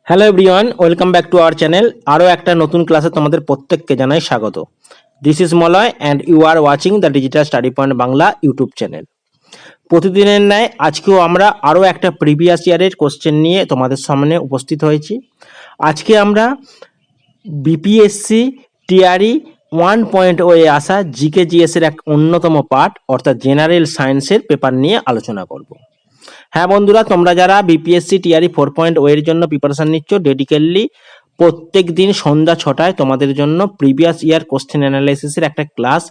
Hello everyone, welcome back to our channel. আরও একটা নতুন ক্লাসে তোমাদের প্রত্যেককে জানাই স্বাগত। This is Malay and you are watching the digital study point Bangla YouTube channel. প্রতিদিনের ন্যায় আজকেও আমরা আরও একটা প্রিভিয়াস ইয়ারের কোশ্চেন নিয়ে তোমাদের সামনে উপস্থিত হয়েছি। আজকে আমরা বিপিএসসি টিআরই 1.0 এ আসা জিকে জিএসের এক অন্যতম পার্ট অর্থাৎ জেনারেল সায়েন্সের পেপার নিয়ে আলোচনা করব। হ্যাঁ বন্ধুরা, তোমরা যারা বিপিএসসি টিআরই 4.0 এর জন্য প্রিপারেশন নিচ্ছ, ডেডিকেটলি প্রত্যেক দিন সন্ধ্যা 6টায় তোমাদের জন্য প্রিভিয়াস ইয়ার কোশ্চেন অ্যানালাইসিসের একটা ক্লাস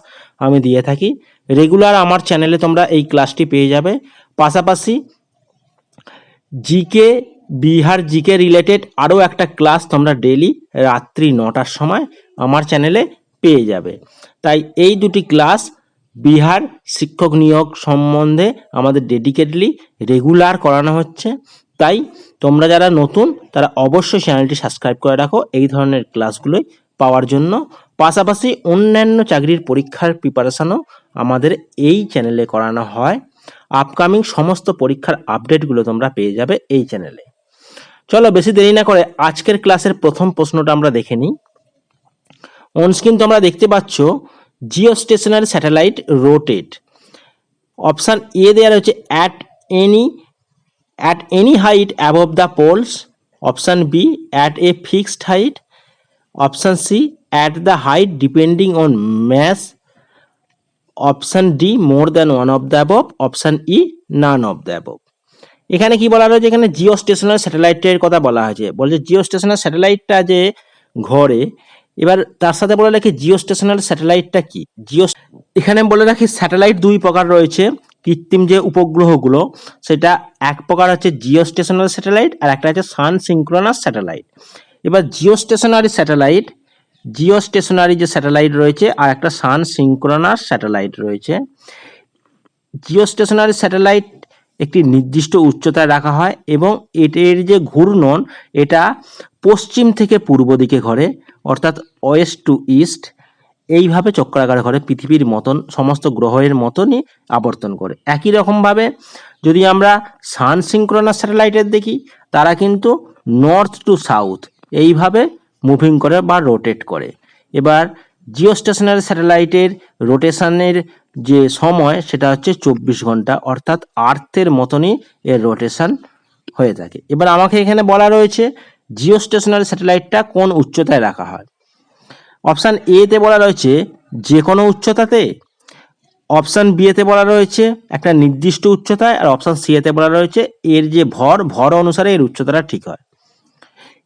আমি দিয়ে থাকি। রেগুলার আমার চ্যানেলে তোমরা এই ক্লাসটি পেয়ে যাবে। পাশাপাশি জিকে বিহার জিকে রিলেটেড আরও একটা ক্লাস তোমরা ডেলি রাত্রি 9টার সময় আমার চ্যানেলে পেয়ে যাবে। তাই এই দুটি ক্লাস বিহার শিক্ষক নিয়োগ সম্বন্ধে আমাদের ডেডিকেটলি রেগুলার করানো হচ্ছে। তাই তোমরা যারা নতুন তারা অবশ্যই চ্যানেলটি সাবস্ক্রাইব করে রাখো এই ধরনের ক্লাসগুলোই পাওয়ার জন্য। পাশাপাশি অন্যান্য চাকরির পরীক্ষার প্রিপারেশনও আমাদের এই চ্যানেলে করানো হয়। আপকামিং সমস্ত পরীক্ষার আপডেটগুলো তোমরা পেয়ে যাবে এই চ্যানেলে। চলো বেশি দেরি না করে আজকের ক্লাসের প্রথম প্রশ্নটা আমরা দেখে নিই। অনস্ক্রিন তোমরা দেখতে পাচ্ছ geostationary satellite rotate. Option A দেওয়া রয়েছে at any height above the poles. Option B at a fixed height. Option C at the height depending on mass. Option D more than one of the above. Option E none of the above. এখানে কি বলা রয়েছে, এখানে Jio stationery স্যাটেলাইটের কথা বলা হয়েছে। বলছে জিও স্টেশনারি স্যাটেলাইটটা যে ঘরে, এবার তার সাথে বলে রাখি জিও স্টেশনারি স্যাটেলাইটটা কি। এখানে বলে রাখি স্যাটেলাইট দুই প্রকার রয়েছে। কৃত্রিম যে উপগ্রহগুলো সেটা এক প্রকার হচ্ছে জিও স্টেশনারি স্যাটেলাইট, আর একটা হচ্ছে সান সিঙ্ক্রোনাস স্যাটেলাইট। এবার জিও স্টেশনারি যে স্যাটেলাইট রয়েছে আর একটা সান সিঙ্ক্রোনাস স্যাটেলাইট রয়েছে। জিও স্টেশনারি স্যাটেলাইট একটি নির্দিষ্ট উচ্চতায় রাখা হয় এবং এটির যে ঘূর্ণন এটা পশ্চিম থেকে পূর্ব দিকে ঘোরে, অর্থাৎ ওয়েস্ট টু ইস্ট। এইভাবে চক্রাকারে ঘোরে, পৃথিবীর মতন সমস্ত গ্রহের মতনই আবর্তন করে। একই রকমভাবে যদি আমরা সান সিঙ্ক্রোনাস স্যাটেলাইটের দেখি, তারা কিন্তু নর্থ টু সাউথ এইভাবে মুভিং করে বা রোটেট করে। এবার জিও স্টেশনারি স্যাটেলাইটের রোটেশনের যে সময় সেটা হচ্ছে 24 ঘন্টা, অর্থাৎ আর্থের মতনই এর রোটেশন হয়ে থাকে। এবার আমাকে এখানে বলা রয়েছে জিও স্টেশনারি স্যাটেলাইটটা কোন উচ্চতায় রাখা হয়। অপশান এ তে বলা রয়েছে যে কোনো উচ্চতাতে। অপশান বি তে বলা রয়েছে একটা নির্দিষ্ট উচ্চতায়, আর অপশান সি তে বলা রয়েছে এর যে ভর অনুসারে এর উচ্চতাটা ঠিক হয়।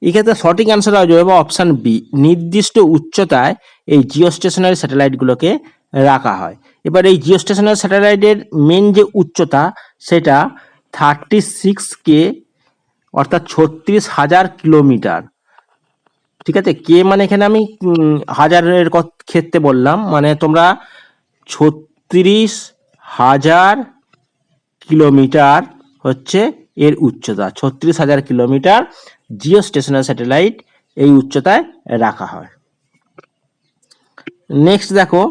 এক্ষেত্রে সঠিক অ্যান্সার হয়ে যাবে অপশান বি, নির্দিষ্ট উচ্চতায় এই জিও স্টেশনারি স্যাটেলাইটগুলোকে রাখা হয়। এবার এই জিও স্টেশনারি স্যাটেলাইটের মেন যে উচ্চতা সেটা 36K, অর্থাৎ 36,000 কিলোমিটার। ঠিক আছে, কে মানে এখানে আমি হাজারের ক্ষেত্রে বললাম, মানে তোমরা 36,000 কিলোমিটার হচ্ছে এর উচ্চতা। 36,000 কিলোমিটার জিও স্টেশনারি স্যাটেলাইট এই উচ্চতায় রাখা হয়। নেক্সট দেখো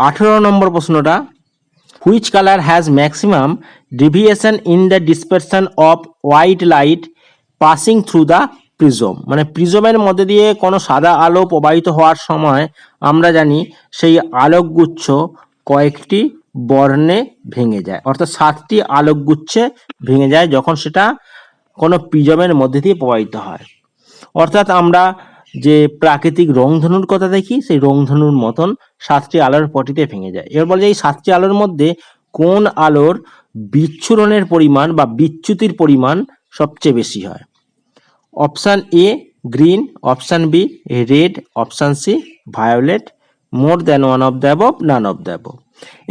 18 নম্বর প্রশ্নটা, which colour has maximum deviation in the dispersion off white light passing through the prism. মানে প্রিজমের মধ্যে দিয়ে কোনো সাদা আলো প্রবাহিত হওয়ার সময় আমরা জানি সেই আলোকগুচ্ছ কয়েকটি বর্ণে ভেঙে যায়, অর্থাৎ 7টি আলোকগুচ্ছে ভেঙে যায় যখন সেটা কোনো প্রিজমের মধ্যে দিয়ে প্রবাহিত হয়। অর্থাৎ আমরা যে প্রাকৃতিক রংধনুর কথা দেখি সেই রংধনুর মতন 7টি আলোর পটিতে ভেঙে যায়। এবার বলে এই 7টি আলোর মধ্যে কোন আলোর বিচ্ছুরণের পরিমাণ বা বিচ্যুতির পরিমাণ সবচেয়ে বেশি হয়। Option A green, option B red, option C violet, more than one of the above, none of the above.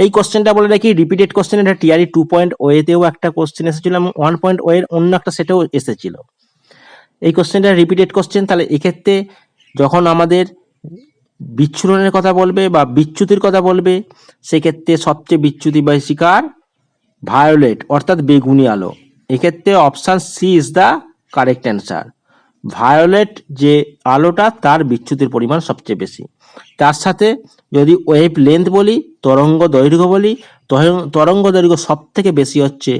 এই কোশ্চেনটা বলে রাখি রিপিটেড কোশ্চেন, এটা টিআরই 2.0 এতেও একটা কোশ্চেন এসেছিল এবং 1.0 এর অন্য একটা সেটাও এসেছিল। এই কোশ্চেনটা রিপিটেড কোশ্চেন। তাহলে এক্ষেত্রে যখন আমাদের বিচ্ছুরণের কথা বলবে বা বিচ্যুতির কথা বলবে, সেক্ষেত্রে সবচেয়ে বিচ্যুতি বেশি কার? ভায়োলেট, অর্থাৎ বেগুনি আলো। এক্ষেত্রে option C is the correct answer. Violet যে আলোটা তার বিচ্যুতির পরিমাণ সবচেয়ে বেশি। তার সাথে যদি ওয়েভ লেন্থ বলি, তরঙ্গ দৈর্ঘ্য বলি, তরঙ্গ দৈর্ঘ্য সব থেকে বেশি হচ্ছে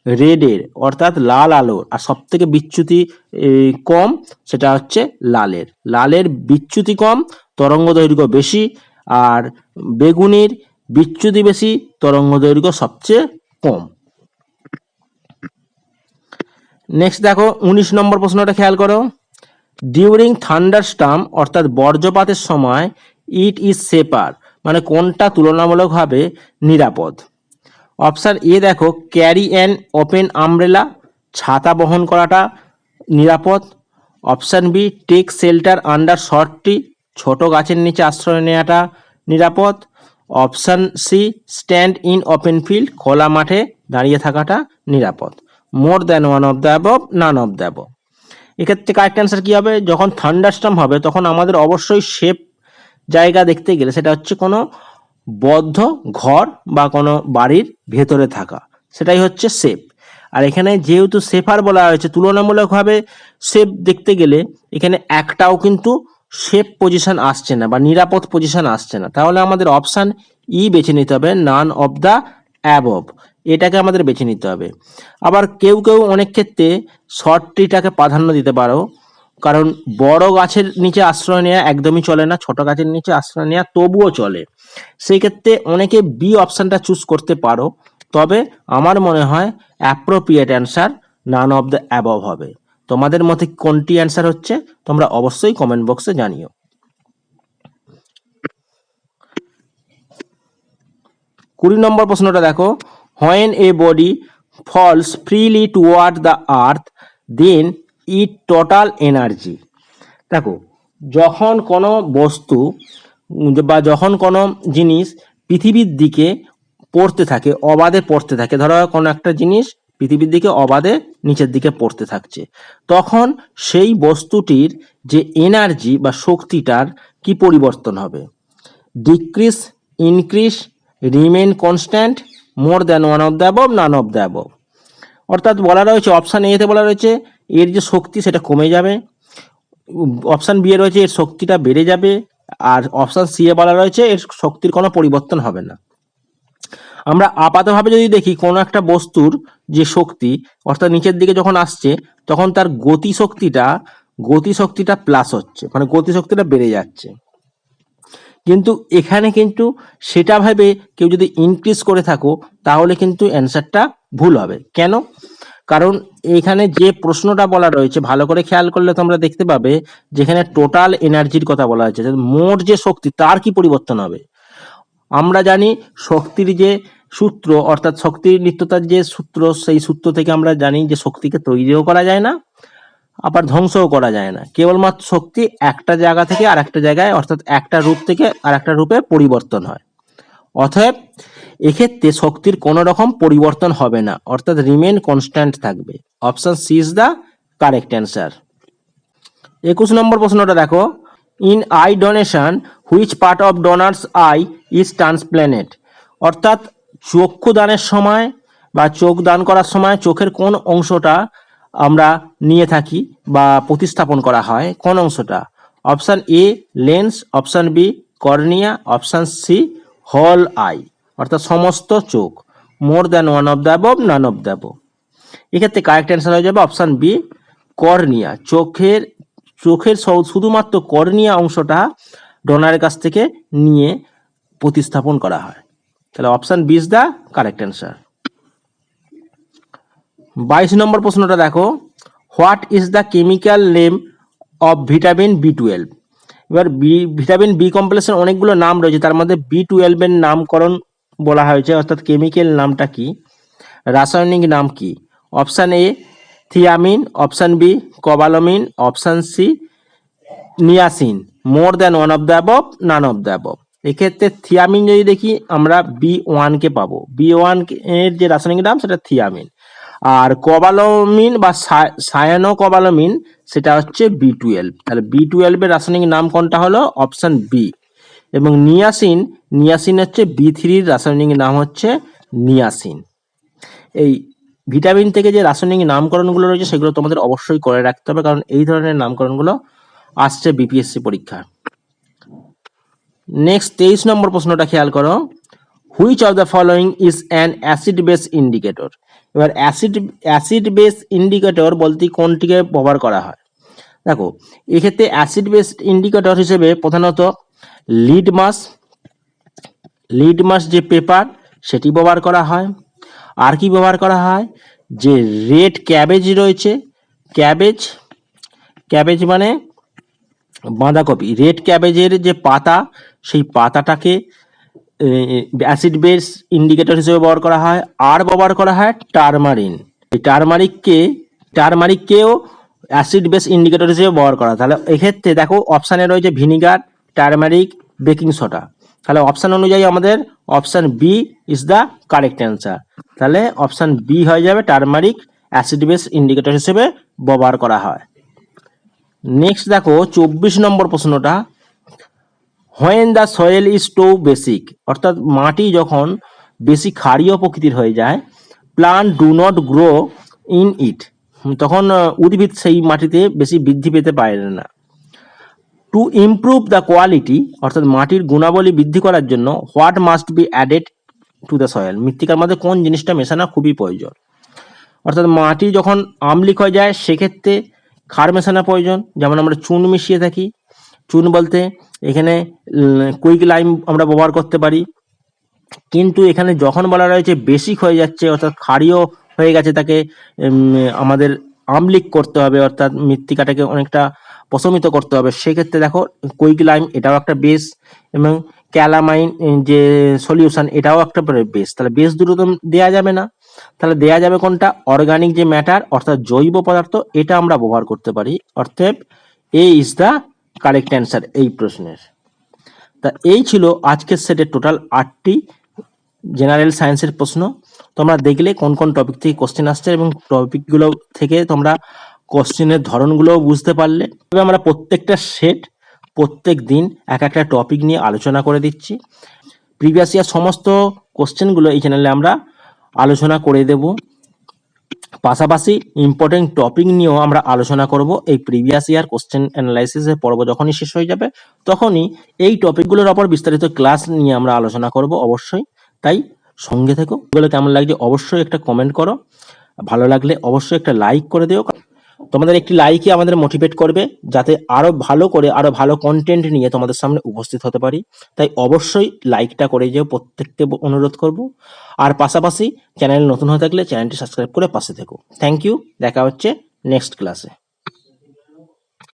রেডের অর্থাৎ লাল আলোর, আর সব থেকে বিচ্যুতি কম সেটা হচ্ছে লালের। লালের বিচ্যুতি কম, তরঙ্গ দৈর্ঘ্য বেশি, আর বেগুনির বিচ্যুতি বেশি, তরঙ্গ দৈর্ঘ্য সবচেয়ে কম। নেক্সট দেখো 19 নম্বর প্রশ্নটা খেয়াল করো। ডিউরিং থান্ডারস্টর্ম অর্থাৎ বজ্রপাতের সময় ইট ইজ সেফার, মানে কোনটা তুলনামূলকভাবে নিরাপদ? অপশান এ দেখো ক্যারি অ্যান ওপেন আমব্রেলা, ছাতা বহন করাটা নিরাপদ। Option B take shelter under short tree, ছোট গাছের নিচে আশ্রয় নেওয়াটা নিরাপদ। Option C stand in open field, খোলা মাঠে দাঁড়িয়ে থাকাটা নিরাপদ। More than one of the above, none of the above. এক্ষেত্রে কারেক্ট অ্যান্সার কী হবে? যখন থান্ডারস্টর্ম হবে তখন আমাদের অবশ্যই সেফ জায়গা দেখতে গেলে সেটা হচ্ছে কোনো বদ্ধ ঘর বা কোনো বাড়ির ভেতরে থাকা, সেটাই হচ্ছে সেফ। আর এখানে যেহেতু সেফার বলা হয়েছে, তুলনামূলকভাবে সেফ দেখতে গেলে এখানে একটাও কিন্তু সেফ পজিশন আসছে না বা নিরাপদ পজিশন আসছে না, তাহলে আমাদের অপশান ই বেছে নিতে হবে, নান অফ দ্য অ্যাবভ, এটাকে আমাদের বেছে নিতে হবে। আবার কেউ কেউ অনেক ক্ষেত্রে শর্ট ট্রিটাকে প্রাধান্য দিতে পারো, কারণ বড় গাছের নিচে আশ্রয় নেওয়া একদমই চলে না, ছোট গাছের নিচে আশ্রয় নেওয়া তবুও চলে। সেই ক্ষেত্রে অনেকে বি অপশানটা চুজ করতে পারো, তবে আমার মনে হয় appropriate answer naan of the above হবে। তোমাদের মতে কোনটি অ্যান্সার হচ্ছে তোমরা অবশ্যই কমেন্ট বক্সে জানিও। 20 নম্বর প্রশ্নটা দেখো, when a body falls freely toward the earth then it total energy. দেখো যখন কোনো বস্তু বা যখন কোনো জিনিস পৃথিবীর দিকে পড়তে থাকে, অবাধে পড়তে থাকে, ধরো কোনো একটা জিনিস পৃথিবীর দিকে অবাধে নিচের দিকে পড়তে থাকছে, তখন সেই বস্তুটির যে এনার্জি বা শক্তিটার কি পরিবর্তন হবে? Decrease, increase, remain constant, more than one of the above, none of the above. অর্থাৎ বলা রয়েছে অপশান এতে বলা রয়েছে এর যে শক্তি সেটা কমে যাবে, অপশান বি এ রয়েছে এর শক্তিটা বেড়ে যাবে, আর অপশান সি এ বলা রয়েছে এর শক্তির কোনো পরিবর্তন হবে না। আমরা আপাতভাবে যদি দেখি কোনো একটা বস্তুর যে শক্তি অর্থাৎ নিচের দিকে যখন আসছে তখন তার গতিশক্তিটা প্লাস হচ্ছে, মানে গতিশক্তিটা বেড়ে যাচ্ছে। কিন্তু এখানে কিন্তু সেটা ভেবে কেউ যদি ইনক্রিজ করে থাকো তাহলে কিন্তু অ্যান্সারটা ভুল হবে। কেন? কারণ এখানে যে প্রশ্নটা বলা রয়েছে ভালো করে খেয়াল করলে তোমরা দেখতে পাবে যেখানে টোটাল এনার্জির কথা বলা হয়েছে, মোট যে শক্তি তার কি পরিবর্তন হবে। আমরা জানি শক্তির যে সূত্র অর্থাৎ শক্তির নিত্যতার যে সূত্র, সেই সূত্র থেকে আমরা জানি যে শক্তিকে তৈরিও করা যায় না আবার ধ্বংসও করা যায় না, কেবলমাত্র শক্তি একটা জায়গা থেকে আর একটা জায়গায় অর্থাৎ একটা রূপ থেকে আর একটা রূপে পরিবর্তন হয়। অতএব এক্ষেত্রে শক্তির কোনো রকম পরিবর্তন হবে না, অর্থাৎ রিমেন কনস্ট্যান্ট থাকবে। Option C is the correct answer. 21 নম্বর প্রশ্নটা দেখো, in eye donation which part of donors eye is transplanted. অর্থাৎ চক্ষু দানের সময় বা চোখ দান করার সময় চোখের কোন অংশটা আমরা নিয়ে থাকি বা প্রতিস্থাপন করা হয়, কোন অংশটা? Option A lens, option B cornea, option C whole eye অর্থাৎ সমস্ত চোখ। More than one of the above, none of the above. এক্ষেত্রে কারেক্ট অ্যান্সার হয়ে যাবে অপশান বি কর্নিয়া। চোখের শুধুমাত্র কর্নিয়া অংশটা ডোনারের কাছ থেকে নিয়ে প্রতিস্থাপন করা হয়। তাহলে option B is the correct answer. 22 নম্বর প্রশ্নটা দেখো, what is the chemical name of vitamin বি12। এবার ভিটামিন বি কমপ্লেক্সের অনেকগুলো নাম রয়েছে, তার মধ্যে বি12 এর নামকরণ বলা হয়েছে, অর্থাৎ কেমিক্যাল নামটা কি, রাসায়নিক নাম কি? Option A thiamine, option B cobalamin, option C niacin. More than one of the above, none of the above. এক্ষেত্রে থিয়ামিন যদি দেখি আমরা বি1 পাবো, বি1 এর যে রাসায়নিক নাম সেটা থিয়ামিন। আর কোবালামিন বা সায়ানো কোবালামিন সেটা হচ্ছে বি12। তাহলে বি12 এর রাসায়নিক নাম কোনটা হলো? Option B. এবং নিয়াসিন হচ্ছে বি3 রাসায়নিক নাম হচ্ছে নিয়াসিন। এই ভিটামিন থেকে যে রাসায়নিক নামকরণগুলো রয়েছে সেগুলো তোমাদের অবশ্যই করে রাখতে হবে, কারণ এই ধরনের নামকরণগুলো আসছে বিপিএসসি পরীক্ষা। নেক্সট 23 নম্বর প্রশ্নটা খেয়াল করো, which of the following is an acid base indicator. এবার অ্যাসিড বেস ইন্ডিকেটর বলতে কোনটিকে ব্যবহার করা হয়? দেখো, এক্ষেত্রে অ্যাসিড বেস ইন্ডিকেটর হিসেবে প্রধানত লিটমাস যে পেপার সেটি ব্যবহার করা হয়। আর কি ব্যবহার করা হয়? যে রেড ক্যাবেজ রয়েছে, ক্যাবেজ মানে বাঁধাকপি, রেড ক্যাবেজের যে পাতা, সেই পাতাটাকে অ্যাসিড বেস ইন্ডিকেটর হিসেবে ব্যবহার করা হয়। আর ব্যবহার করা হয় টারমারিন, এই টারমারিককেও অ্যাসিড বেস ইন্ডিকেটর হিসেবে ব্যবহার করা হয়। তাহলে এক্ষেত্রে দেখো অপশানে রয়েছে ভিনিগার, টারমারিক, বেকিং সোডা। তাহলে অপশান অনুযায়ী আমাদের option B is the correct answer. তাহলে অপশান বি হয়ে যাবে, টারমারিক অ্যাসিড বেস ইন্ডিকেটর হিসেবে ব্যবহার করা হয়। নেক্সট দেখো 24 নম্বর প্রশ্নটা, when the soil is too basic, অর্থাৎ মাটি যখন বেশি ক্ষারীয় প্রকৃতির হয়ে যায়, plant do not grow in it, তখন উদ্ভিদ সেই মাটিতে বেশি বৃদ্ধি পেতে পারে না। টু ইমপ্রুভ দ্য কোয়ালিটি, অর্থাৎ মাটির গুণাবলী বৃদ্ধি করার জন্য, what must be added to the soil, মৃত্তিকার মধ্যে কোন জিনিসটা মেশানো খুবই প্রয়োজন। অর্থাৎ মাটি যখন আম্লিক হয়ে যায় সেক্ষেত্রে ক্ষার মেশানো প্রয়োজন, যেমন আমরা চুন মিশিয়ে থাকি। চুন বলতে এখানে কুইক লাইম আমরা ব্যবহার করতে পারি। কিন্তু এখানে যখন বলা রয়েছে বেসিক হয়ে যাচ্ছে, অর্থাৎ ক্ষারীয় হয়ে গেছে, তাকে আমাদের আম্লিক করতে হবে, অর্থাৎ মৃত্তিকাটাকে অনেকটা প্রশমিত করতে হবে, সেক্ষেত্রে দেখো কুইক লাইম এটাও একটা বেস, এবং ক্যালামাইন যে সলিউশন এটাও একটা বেস। তাহলে বেস দুটো তো দেওয়া যাবে না, তাহলে দেয়া যাবে কোনটা? অর্গানিক যে ম্যাটার, অর্থাৎ জৈব পদার্থ, এটা আমরা ব্যবহার করতে পারি। অর্থাৎ এ ইজ দ্য কারেক্ট অ্যান্সার এই প্রশ্নের। তা এই ছিল আজকের সেটের টোটাল 8টি জেনারেল সায়েন্সের প্রশ্ন। তোমরা দেখলে কোন কোন টপিক থেকে কোশ্চেন আসছে এবং টপিকগুলো থেকে তোমরা কোশ্চেনের ধরনগুলোও বুঝতে পারলে। তবে আমরা প্রত্যেকটা সেট প্রত্যেক দিন এক একটা টপিক নিয়ে আলোচনা করে দিচ্ছি। প্রিভিয়াস ইয়ার সমস্ত কোশ্চেনগুলো এই চ্যানেলে আমরা আলোচনা করে দেব। পাশাপাশি ইম্পর্টেন্ট টপিক নিয়েও আমরা আলোচনা করব। এই প্রিভিয়াস ইয়ার কোশ্চেন অ্যানালাইসিসের পর্ব যখনই শেষ হয়ে যাবে তখনই এই টপিকগুলোর ওপর বিস্তারিত ক্লাস নিয়ে আমরা আলোচনা করব অবশ্যই। তাই সঙ্গে থেকো। এগুলো কেমন লাগছে অবশ্যই একটা কমেন্ট করো, ভালো লাগলে অবশ্যই একটা লাইক করে দিও। তোমাদের একটি লাইকই আমাদের মোটিভেট করবে যাতে আরো ভালো করে আরো ভালো কন্টেন্ট নিয়ে তোমাদের সামনে উপস্থিত হতে পারি। তাই অবশ্যই লাইকটা করে যেও, প্রত্যেককে অনুরোধ করব। আর পাশাপাশি চ্যানেল নতুন হয়ে থাকলে চ্যানেলটি সাবস্ক্রাইব করে পাশে থেকো। থ্যাংক ইউ, দেখা হচ্ছে নেক্সট ক্লাসে।